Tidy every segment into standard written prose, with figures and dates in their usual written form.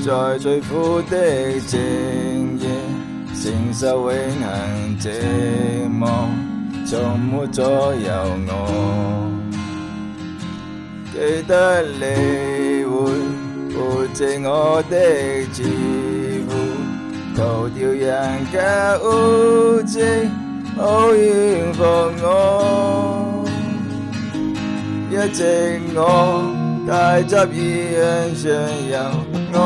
在最苦的靜夜，承受永恆寂寞，從沒左右我。記得你會扶植我的自負，逃掉人間污跡，好遠服我。一直我帶執意向上游，愛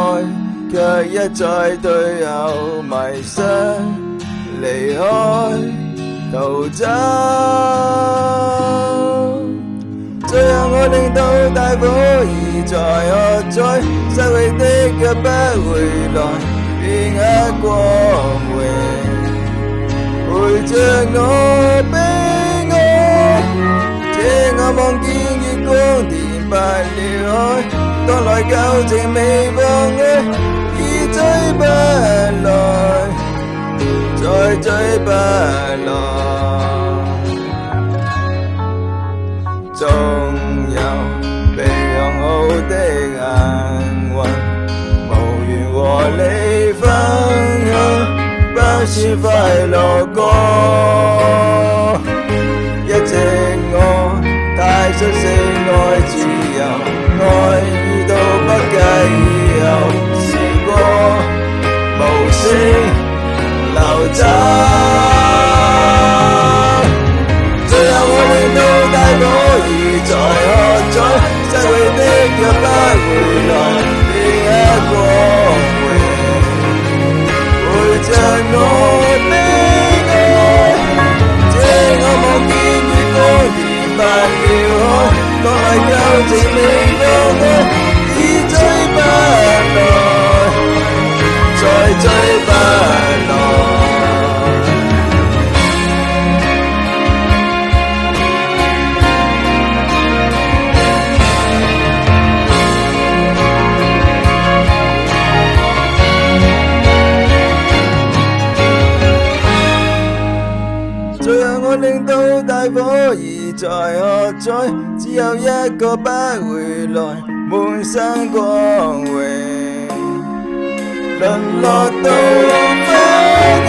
卻一再退後，迷失離開逃走。最後我令到大火兒在何在，失去的卻不回來，片刻光榮陪着我悲哀。這我望見月光填白了海，當內舊情未放開，已追不來，再追不來。縱有被養好的幸運，無緣和你分享，不算快樂過。一直我太熟悉愛自由，愛遇到不計以後，時光無聲流走。最後我令到大火兒在何在，失去的卻不回來，片刻光榮陪着我悲哀。這我望見月光填白了海，當內舊情未放開，已追不來，再追不來。最後我令到大火兒在何在，只有一個不回來，滿身光榮淪落到分開。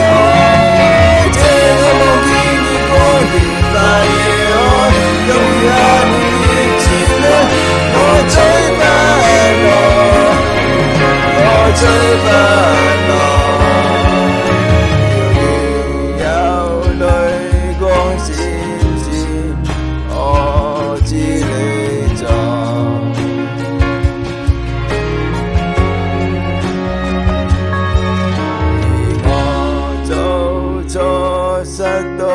這我望見月光填白了海，今夜越漸亮，我追不來，我追不來。失到